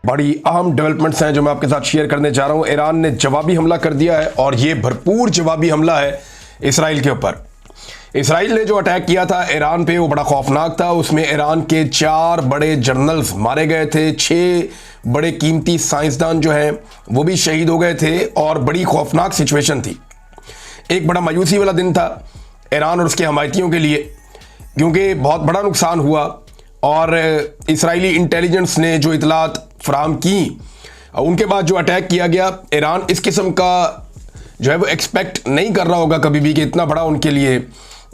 बड़ी अहम डेवलपमेंट्स हैं जो मैं आपके साथ शेयर करने जा रहा हूं। ईरान ने जवाबी हमला कर दिया है और ये भरपूर जवाबी हमला है इसराइल के ऊपर। इसराइल ने जो अटैक किया था ईरान पे वो बड़ा खौफनाक था। उसमें ईरान के 4 बड़े जनरल्स मारे गए थे, 6 बड़े कीमती साइंसदान जो हैं वो भी शहीद हो गए थे और बड़ी खौफनाक सिचुएशन थी। एक बड़ा मायूसी वाला दिन था ईरान और उसके हमायतियों के लिए, क्योंकि बहुत बड़ा नुकसान हुआ और इसराइली इंटेलिजेंस ने जो इतलात फराहम की उनके बाद जो अटैक किया गया, ईरान इस किस्म का जो है वो एक्सपेक्ट नहीं कर रहा होगा कभी भी कि इतना बड़ा उनके लिए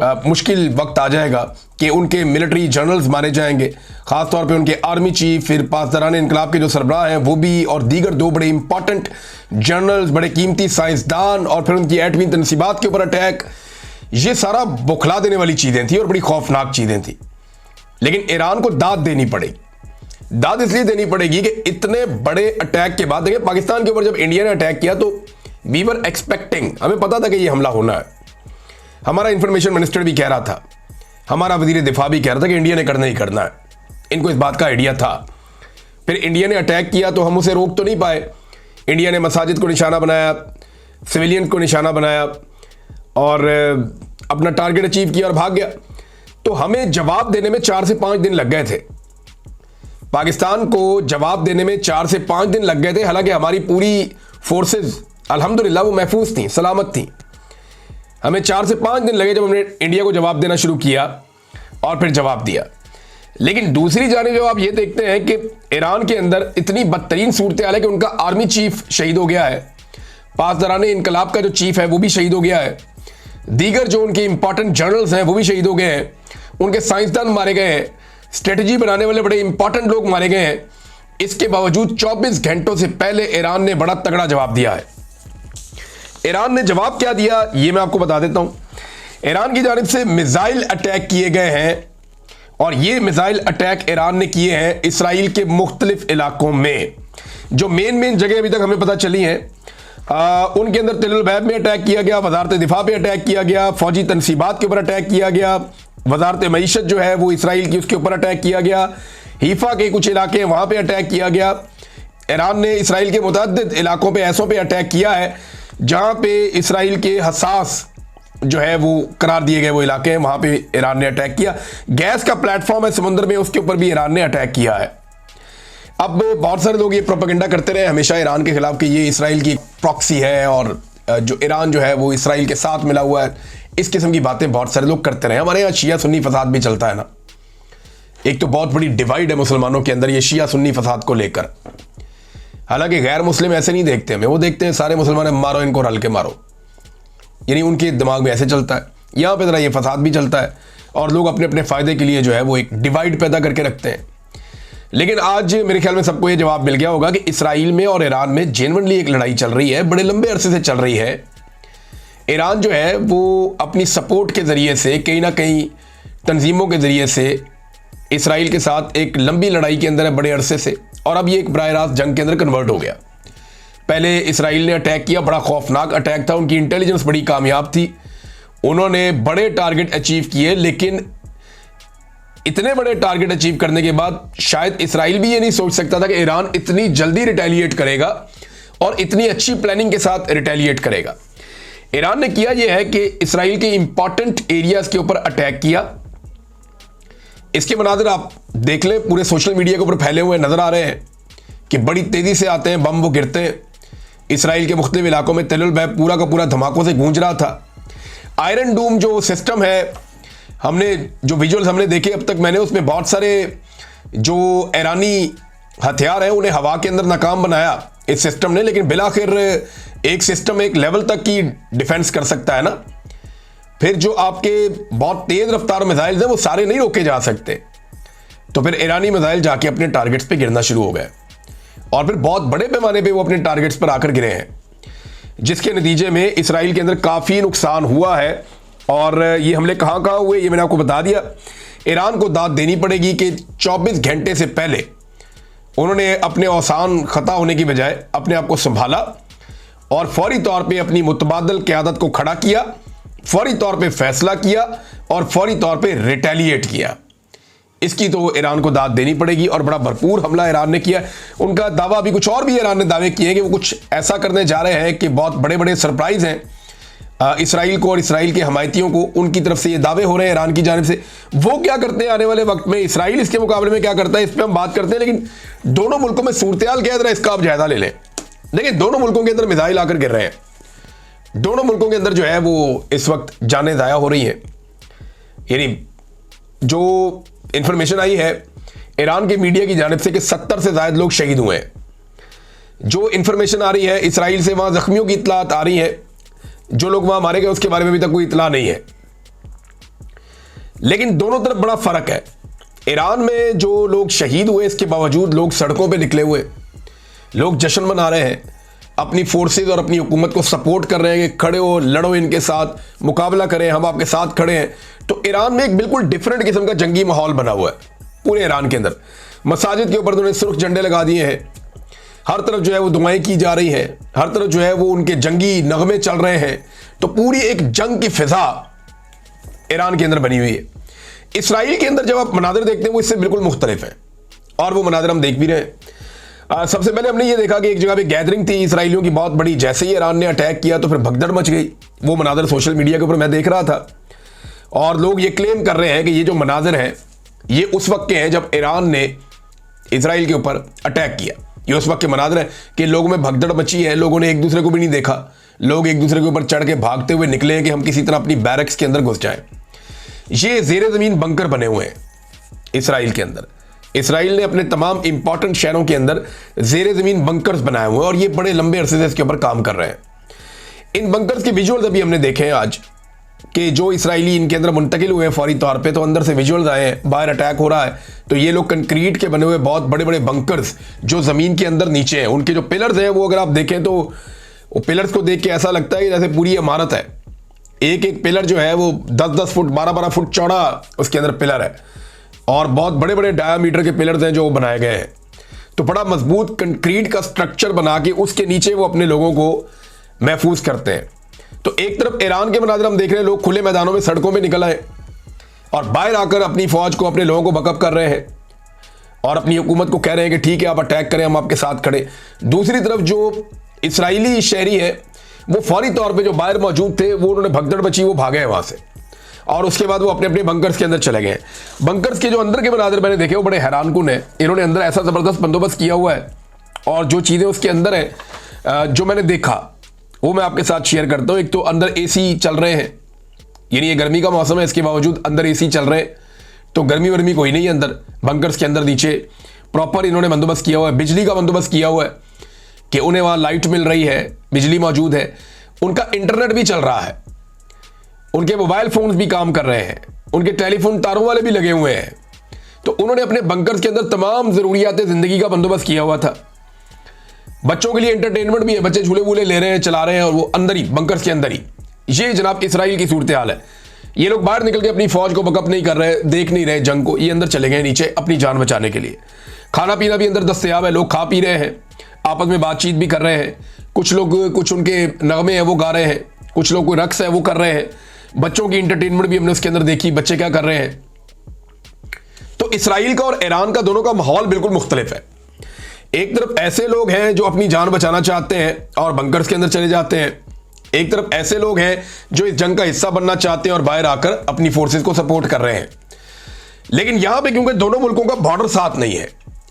मुश्किल वक्त आ जाएगा कि उनके मिलिट्री जनरल्स मारे जाएंगे, ख़ासतौर पे उनके आर्मी चीफ, फिर पासदारान इनकलाब के जो सरबराह हैं वो भी, और दीगर 2 बड़े इंपॉर्टेंट जनरल्स, बड़े कीमती साइंसदान, और फिर उनकी एटमी तनसीबात के ऊपर अटैक। ये सारा बौखला देने वाली चीज़ें थी और बड़ी खौफनाक चीज़ें थी। लेकिन ईरान को दाद देनी पड़ेगी। दाद इसलिए देनी पड़ेगी कि इतने बड़े अटैक के बाद, देखिए पाकिस्तान के ऊपर जब इंडिया ने अटैक किया तो वी वर एक्सपेक्टिंग, हमें पता था कि ये हमला होना है। हमारा इंफॉर्मेशन मिनिस्टर भी कह रहा था, हमारा वजीर दिफा भी कह रहा था कि इंडिया ने करना ही करना है। इनको इस बात का आइडिया था। फिर इंडिया ने अटैक किया तो हम उसे रोक तो नहीं पाए। इंडिया ने मसाजिद को निशाना बनाया, सिविलियन को निशाना बनाया और अपना टारगेट अचीव किया और भाग गया। तो हमें जवाब देने में 4 से 5 दिन लग गए थे। पाकिस्तान को जवाब देने में 4 से 5 दिन लग गए थे। हालांकि हमारी पूरी फोर्सेस अल्हम्दुलिल्लाह वो महफूज थी, सलामत थी। हमें 4 से 5 दिन लगे जब हमने इंडिया को जवाब देना शुरू किया और फिर जवाब दिया। लेकिन दूसरी जानिब जब आप ये देखते हैं कि ईरान के अंदर इतनी बदतरीन सूरत हाल है कि उनका आर्मी चीफ शहीद हो गया है, पासदारान इनकलाब का जो चीफ है वो भी शहीद हो गया है, दीगर जो उनके इंपॉर्टेंट जनरल्स हैं वो भी शहीद हो गए हैं, उनके साइंसदान मारे गए हैं, स्ट्रेटजी बनाने वाले बड़े इंपॉर्टेंट लोग मारे गए हैं। इसके बावजूद 24 घंटों से पहले ईरान ने बड़ा तगड़ा जवाब दिया है। ईरान ने जवाब क्या दिया ये मैं आपको बता देता हूं। ईरान की जानिब से मिसाइल अटैक किए गए हैं और ये मिसाइल अटैक ईरान ने किए हैं इसराइल के मुख्तलिफ इलाकों में। जो मेन जगह अभी तक हमें पता चली हैं उनके अंदर तिल अल-बैब में अटैक किया गया, वजारत दिफा पे अटैक किया गया, फौजी तनसीबात के ऊपर अटैक किया गया, वजारत मईशत जो है वो इसराइल की उसके ऊपर अटैक किया गया, हीफा के कुछ इलाके वहां पे अटैक किया गया। ईरान ने इसराइल के मुतअद्दिद इलाकों पे, ऐसों पे अटैक किया है जहां पे इसराइल के हसास जो है वो करार दिए गए वो इलाके हैं, वहां पे ईरान ने अटैक किया। गैस का प्लेटफॉर्म है समुद्र में, उसके ऊपर भी ईरान ने अटैक किया है। अब बहुत सारे लोग ये प्रोपेगेंडा करते रहे हमेशा ईरान के खिलाफ कि ये इसराइल की प्रॉक्सी है और जो ईरान जो है वो इसराइल के साथ मिला हुआ है। इस किस्म की बातें बहुत सारे लोग करते रहे। हमारे यहाँ शिया सुन्नी फसाद भी चलता है ना, एक तो बहुत बड़ी डिवाइड है मुसलमानों के अंदर ये शिया सुन्नी फसाद को लेकर। हालांकि गैर मुस्लिम ऐसे नहीं देखते हमें, वो देखते हैं सारे मुसलमान मारो इनको, रल के मारो, यानी उनके दिमाग में ऐसे चलता है। यहाँ पे जरा ये फसाद भी चलता है और लोग अपने अपने फायदे के लिए जो है वो एक डिवाइड पैदा करके रखते हैं। लेकिन आज मेरे ख्याल में सबको ये जवाब मिल गया होगा कि इसराइल में और ईरान में जेन्युइनली एक लड़ाई चल रही है, बड़े लंबे अरसे से चल रही है। ईरान जो है वो अपनी सपोर्ट के ज़रिए से, कहीं ना कहीं तंजीमों के ज़रिए से इसराइल के साथ एक लंबी लड़ाई के अंदर है बड़े अरसे से, और अब ये एक बराह रास्त जंग के अंदर कन्वर्ट हो गया। पहले इसराइल ने अटैक किया, बड़ा खौफनाक अटैक था, उनकी इंटेलिजेंस बड़ी कामयाब थी, उन्होंने बड़े टारगेट अचीव किए। लेकिन इतने बड़े टारगेट अचीव करने के बाद शायद इसराइल भी ये नहीं सोच सकता था कि ईरान इतनी जल्दी रिटेलिएट करेगा और इतनी अच्छी प्लानिंग के साथ रिटेलिएट करेगा। ईरान ने किया यह है कि इसराइल के इंपॉर्टेंट एरियाज के ऊपर अटैक किया। इसके मनाज़िर आप देख लें, पूरे सोशल मीडिया के ऊपर फैले हुए नजर आ रहे हैं कि बड़ी तेजी से आते हैं बम, वो गिरते हैं। इसराइल के मुख्तलिफ इलाकों में तिल अल-बैब पूरा का पूरा धमाकों से गूंज रहा था। आयरन डूम जो सिस्टम है, हमने जो विजुअल्स हमने देखे अब तक, मैंने उसमें बहुत सारे जो ईरानी हथियार हैं उन्हें हवा के अंदर नाकाम बनाया इस सिस्टम ने। लेकिन बिलाखिर एक सिस्टम एक लेवल तक की डिफेंस कर सकता है ना, फिर जो आपके बहुत तेज रफ्तार मिसाइल्स हैं वो सारे नहीं रोके जा सकते। तो फिर ईरानी मिसाइल जाके अपने टारगेट्स पे गिरना शुरू हो गए और फिर बहुत बड़े पैमाने पे वो अपने टारगेट्स पर आकर गिरे हैं, जिसके नतीजे में इसराइल के अंदर काफ़ी नुकसान हुआ है। और ये हमले कहाँ कहाँ हुए ये मैंने आपको बता दिया। ईरान को दाद देनी पड़ेगी कि 24 घंटे से पहले उन्होंने अपने औसान खता होने की बजाय अपने आप को संभाला और फौरी तौर पे अपनी मुतबादल क़यादत को खड़ा किया, फौरी तौर पे फैसला किया और फौरी तौर पे रिटेलिएट किया। इसकी तो ईरान को दाद देनी पड़ेगी और बड़ा भरपूर हमला ईरान ने किया। उनका दावा अभी कुछ और भी ईरान ने दावे किए हैं कि वो कुछ ऐसा करने जा रहे हैं कि बहुत बड़े बड़े सरप्राइज हैं इसराइल को और इसराइल के हमायतियों को। उनकी तरफ से ये दावे हो रहे हैं ईरान की जानिब से। वो क्या करते हैं आने वाले वक्त में, इसराइल इसके मुकाबले में क्या करता है, इस पर हम बात करते हैं। लेकिन दोनों मुल्कों में सूरत-ए-हाल क्या है, इसका आप जायजा ले लें। देखिए, दोनों मुल्कों के अंदर मिसाइल आकर गिर रहे हैं। दोनों मुल्कों के अंदर जो है वो इस वक्त जानें ज़ाया हो रही हैं। यानी जो इंफॉर्मेशन आई है ईरान के मीडिया की जानिब से कि 70 से ज़ायद लोग शहीद हुए हैं। जो इंफॉर्मेशन आ रही है इसराइल से, वहां जख्मियों की इतलात आ रही है। जो लोग वहां मारे गए उसके बारे में अभी तक कोई इतला नहीं है। लेकिन दोनों तरफ बड़ा फर्क है। ईरान में जो लोग शहीद हुए इसके बावजूद लोग सड़कों पे निकले हुए, लोग जश्न मना रहे हैं, अपनी फोर्सेज और अपनी हुकूमत को सपोर्ट कर रहे हैं कि खड़े हो, लड़ो इनके साथ, मुकाबला करें, हम आपके साथ खड़े हैं। तो ईरान में एक बिल्कुल डिफरेंट किस्म का जंगी माहौल बना हुआ है पूरे ईरान के अंदर। मसाजिद के ऊपर उन्होंने सुर्ख झंडे लगा दिए हैं, हर तरफ जो है वो दुआएं की जा रही हैं, हर तरफ जो है वो उनके जंगी नगमे चल रहे हैं। तो पूरी एक जंग की फिजा ईरान के अंदर बनी हुई है। इसराइल के अंदर जब आप मनाजिर देखते हैं वो इससे बिल्कुल मुख्तलिफ है और वो मनाजिर हम देख भी रहे हैं। सबसे पहले हमने ये देखा कि एक जगह पे गैदरिंग थी इसराइलियों की बहुत बड़ी, जैसे ही ईरान ने अटैक किया तो फिर भगदड़ मच गई। वो मनाजिर सोशल मीडिया के ऊपर मैं देख रहा था और लोग ये क्लेम कर रहे हैं कि ये जो मनाजिर हैं ये उस वक्त के हैं जब ईरान ने इसराइल के ऊपर अटैक किया। ये उस वक्त के मनाजिर हैं कि लोगों में भगदड़ मची है, लोगों ने एक दूसरे को भी नहीं देखा, लोग एक दूसरे के ऊपर चढ़ के भागते हुए निकले हैं कि हम किसी तरह अपनी बैरक्स के अंदर घुस जाएं। ये जेर ज़मीन बंकर बने हुए हैं इसराइल के अंदर। इसराइल ने अपने तमाम इंपॉर्टेंट शहरों के अंदर जेर ज़मीन बंकर्स बनाए हुए हैं और ये बड़े लंबे अरसे से इसके ऊपर काम कर रहे हैं। इन बंकर्स के विजुअल्स अभी हमने देखे हैं आज कि जो इसराइली इनके अंदर मुंतकिल हुए हैं फौरी तौर पे, तो अंदर से विजुअल्स आए हैं, बाहर अटैक हो रहा है। तो ये लोग कंक्रीट के बने हुए बहुत बड़े बड़े बंकर्स जो ज़मीन के अंदर नीचे हैं, उनके जो पिलर्स हैं वो अगर आप देखें तो वो पिलर्स को देख के ऐसा लगता है कि जैसे पूरी इमारत है। एक एक पिलर जो है वो 10-10 फुट 12-12 फुट चौड़ा उसके अंदर पिलर है और बहुत बड़े बड़े डायामीटर के पिलर्स हैं जो बनाए गए हैं। तो बड़ा मजबूत कंक्रीट का स्ट्रक्चर बना के उसके नीचे वो अपने लोगों को महफूज करते हैं। तो एक तरफ ईरान के मनाज़िर हम देख रहे हैं, लोग खुले मैदानों में सड़कों में निकल आए और बाहर आकर अपनी फौज को, अपने लोगों को बकअप कर रहे हैं और अपनी हुकूमत को कह रहे हैं कि ठीक है आप अटैक करें, हम आपके साथ खड़े। दूसरी तरफ जो इसराइली शहरी है वो फौरी तौर पे जो बाहर मौजूद थे वो उन्होंने भगदड़ मची, वो भागे हैं वहां से और उसके बाद वो अपने अपने बंकर्स के अंदर चले गए। बंकर्स के जो अंदर के मनाज़िर मैंने देखे वो बड़े हैरानकुन है। इन्होंने अंदर ऐसा ज़बरदस्त बंदोबस्त किया हुआ है और जो चीज़ें उसके अंदर है जो मैंने देखा वो मैं आपके साथ शेयर करता हूँ। एक तो अंदर एसी चल रहे हैं, यानी ये गर्मी का मौसम है, इसके बावजूद अंदर एसी चल रहे हैं, तो गर्मी वर्मी कोई नहीं है अंदर। बंकर्स के अंदर नीचे प्रॉपर इन्होंने बंदोबस्त किया हुआ है, बिजली का बंदोबस्त किया हुआ है कि उन्हें वहाँ लाइट मिल रही है, बिजली मौजूद है, उनका इंटरनेट भी चल रहा है, उनके मोबाइल फोन्स भी काम कर रहे हैं, उनके टेलीफोन तारों वाले भी लगे हुए हैं। तो उन्होंने अपने बंकर्स के अंदर तमाम ज़रूरियात ज़िंदगी का बंदोबस्त किया हुआ था। बच्चों के लिए एंटरटेनमेंट भी है, बच्चे झूले वूले ले रहे हैं, चला रहे हैं और वो अंदर ही बंकर्स के अंदर ही। ये जनाब इसराइल की सूरत हाल है। ये लोग बाहर निकल के अपनी फौज को बकअप नहीं कर रहे, देख नहीं रहे जंग को, ये अंदर चले गए नीचे अपनी जान बचाने के लिए। खाना पीना भी अंदर दस्तयाब है, लोग खा पी रहे हैं, आपस में बातचीत भी कर रहे हैं। कुछ लोग कुछ उनके नगमे हैं वो गा रहे हैं, कुछ लोग कोई रक्स है वो कर रहे हैं। बच्चों की इंटरटेनमेंट भी हमने उसके अंदर देखी, बच्चे क्या कर रहे हैं। तो इसराइल का और ईरान का दोनों का माहौल बिल्कुल मुख्तलिफ है। एक तरफ ऐसे लोग हैं जो अपनी जान बचाना चाहते हैं और बंकर्स के अंदर चले जाते हैं, एक तरफ ऐसे लोग हैं जो इस जंग का हिस्सा बनना चाहते हैं और बाहर आकर अपनी फोर्सेस को सपोर्ट कर रहे हैं। लेकिन यहां पे क्योंकि दोनों मुल्कों का बॉर्डर साथ नहीं है,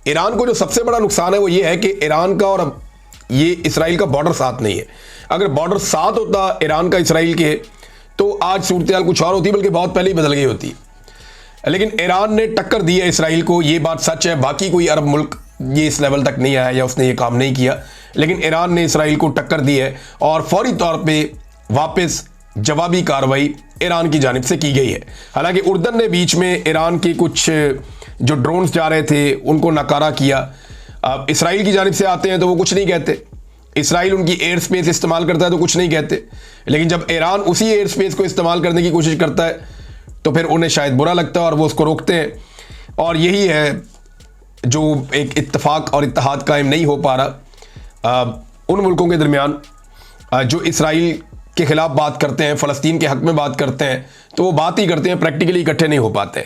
ईरान को जो सबसे बड़ा नुकसान है वो ये है कि ईरान का और ये इसराइल का बॉर्डर साथ नहीं है। अगर बॉर्डर साथ होता ईरान का इसराइल के, तो आज सूरत हाल कुछ और होती, बल्कि बहुत पहले ही बदल गई होती। लेकिन ईरान ने टक्कर दी है इसराइल को, ये बात सच है। बाकी कोई अरब मुल्क ये इस लेवल तक नहीं आया या उसने ये काम नहीं किया, लेकिन ईरान ने इसराइल को टक्कर दी है और फौरी तौर पे वापस जवाबी कार्रवाई ईरान की जानिब से की गई है। हालांकि उर्दन ने बीच में ईरान के कुछ जो ड्रोन्स जा रहे थे उनको नकारा किया। अब इसराइल की जानिब से आते हैं तो वो कुछ नहीं कहते, इसराइल उनकी एयर स्पेस इस्तेमाल करता है तो कुछ नहीं कहते, लेकिन जब ईरान उसी एयर स्पेस को इस्तेमाल करने की कोशिश करता है तो फिर उन्हें शायद बुरा लगता है और वो उसको रोकते हैं। और यही है जो एक इत्तेफाक और इत्तेहाद कायम नहीं हो पा रहा उन मुल्कों के दरमियान जो इसराइल के खिलाफ बात करते हैं, फ़लस्तीन के हक़ में बात करते हैं, तो वो बात ही करते हैं, प्रैक्टिकली इकट्ठे नहीं हो पाते।